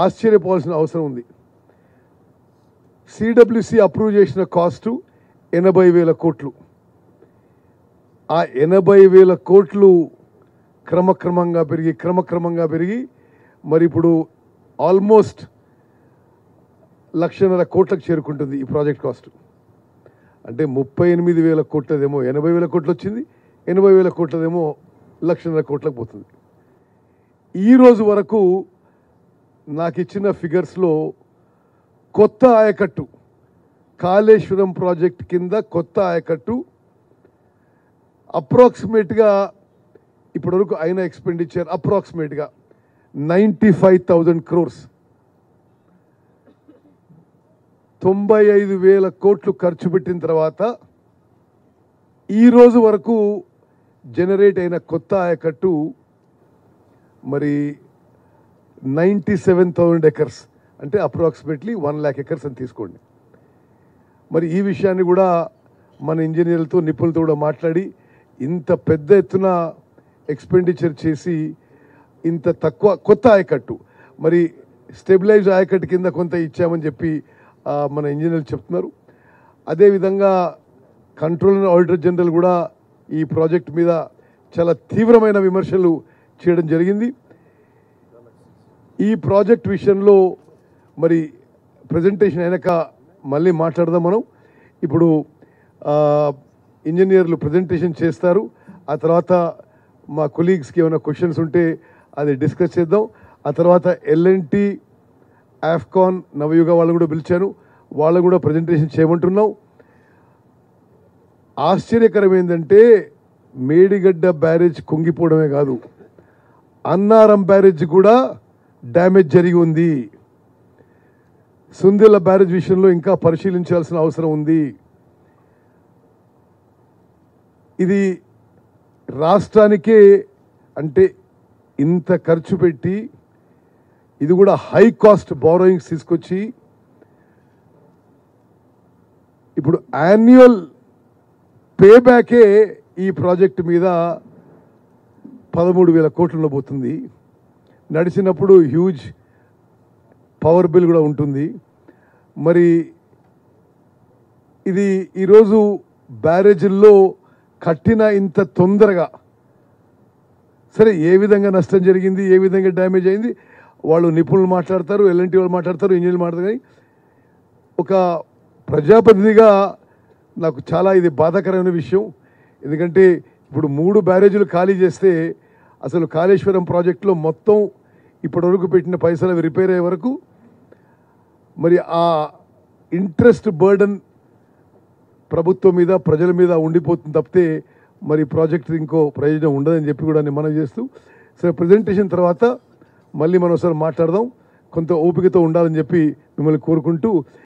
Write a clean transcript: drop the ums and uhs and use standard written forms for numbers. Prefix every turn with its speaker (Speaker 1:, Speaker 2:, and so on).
Speaker 1: ఆశ్చర్యపోవాల్సిన అవసరం ఉంది. CWC approve చేసిన కాస్టు 80,000 కోట్లు. ఆ 80,000 కోట్లు క్రమక్రమంగా పెరిగి మరి ఇప్పుడు ఆల్మోస్ట్ 1,50,000 కోట్లకు చేరుకుంటుంది ఈ ప్రాజెక్ట్ కాస్ట్. అంటే 38,000 కోట్లదేమో 80,000 కోట్లు వచ్చింది, 80,000 కోట్లదేమో 1,50,000 కోట్లకు పోతుంది. ఈరోజు వరకు నాకు ఇచ్చిన ఫిగర్స్లో కొత్త ఆయకట్టు, కాళేశ్వరం ప్రాజెక్ట్ కింద కొత్త ఆయకట్టు అప్రాక్సిమేట్గా ఇప్పటివరకు అయిన ఎక్స్పెండిచర్ అప్రాక్సిమేట్గా 95,000 crores, 95,000 కోట్లు ఖర్చు పెట్టిన తర్వాత ఈరోజు వరకు జనరేట్ అయిన కొత్త ఆయకట్టు మరి 97,000 acres, అంటే అప్రాక్సిమేట్లీ 1 lakh acres అని తీసుకోండి. మరి ఈ విషయాన్ని కూడా మన ఇంజనీర్లతో నిపుణులతో కూడా మాట్లాడి ఇంత పెద్ద ఎత్తున ఎక్స్పెండిచర్ చేసి ఇంత తక్కువ కొత్త ఆయకట్టు, మరి స్టెబిలైజ్ ఆయకట్టు కింద కొంత ఇచ్చామని చెప్పి మన ఇంజనీర్లు చెప్తున్నారు. అదేవిధంగా కంట్రోలర్ ఆడిటర్ జనరల్ కూడా ఈ ప్రాజెక్ట్ మీద చాలా తీవ్రమైన విమర్శలు చేయడం జరిగింది. ఈ ప్రాజెక్ట్ విషయంలో మరి ప్రజెంటేషన్ అయినాక మళ్ళీ మాట్లాడదాం మనం. ఇప్పుడు ఇంజనీర్లు ప్రజెంటేషన్ చేస్తారు. ఆ తర్వాత మా కొలీగ్స్కి ఏమైనా క్వశ్చన్స్ ఉంటే అది డిస్కస్ చేద్దాం. ఆ తర్వాత L&T, ఆఫ్కాన్, నవయుగ వాళ్ళు కూడా పిలిచాను, వాళ్ళు కూడా ప్రజెంటేషన్ చేయమంటున్నాం. ఆశ్చర్యకరం ఏంటంటే మేడిగడ్డ బ్యారేజ్ కుంగిపోవడమే కాదు, అన్నారం బ్యారేజ్ కూడా డ్యామేజ్ జరిగి ఉంది. సుందిల్ల బ్యారేజ్ విషయంలో ఇంకా పరిశీలించాల్సిన అవసరం ఉంది. ఇది రాష్ట్రానికే అంటే ఇంత ఖర్చు పెట్టి ఇది కూడా హై కాస్ట్ బారోయింగ్స్ తీసుకొచ్చి ఇప్పుడు యాన్యువల్ పేబ్యాకే ఈ ప్రాజెక్టు మీద 13,000 కోట్లలో పోతుంది. నడిచినప్పుడు హ్యూజ్ పవర్ బిల్ కూడా ఉంటుంది. మరి ఇది ఈరోజు బ్యారేజీల్లో కట్టిన ఇంత తొందరగా సరే ఏ విధంగా నష్టం జరిగింది, ఏ విధంగా డ్యామేజ్ అయింది వాళ్ళు నిపుణులు మాట్లాడతారు, L&T వాళ్ళు మాట్లాడతారు, ఇంజనీర్లు మాట్లాడతారు. కానీ ఒక ప్రజాప్రతినిధిగా నాకు చాలా ఇది బాధాకరమైన విషయం. ఎందుకంటే ఇప్పుడు 3 బ్యారేజీలు ఖాళీ చేస్తే అసలు కాళేశ్వరం ప్రాజెక్టులో మొత్తం ఇప్పటివరకు పెట్టిన పైసలు అవి రిపేర్ అయ్యే వరకు మరి ఆ ఇంట్రెస్ట్ బర్డన్ ప్రభుత్వం మీద ప్రజల మీద ఉండిపోతుంది తప్పితే మరి ప్రాజెక్ట్ ఇంకో ప్రయోజనం ఉండదని చెప్పి కూడా నేను మనవి చేస్తూ సరే ప్రజెంటేషన్ తర్వాత మళ్ళీ మనం ఒకసారి మాట్లాడదాం. కొంత ఓపికతో ఉండాలని చెప్పి మిమ్మల్ని కోరుకుంటూ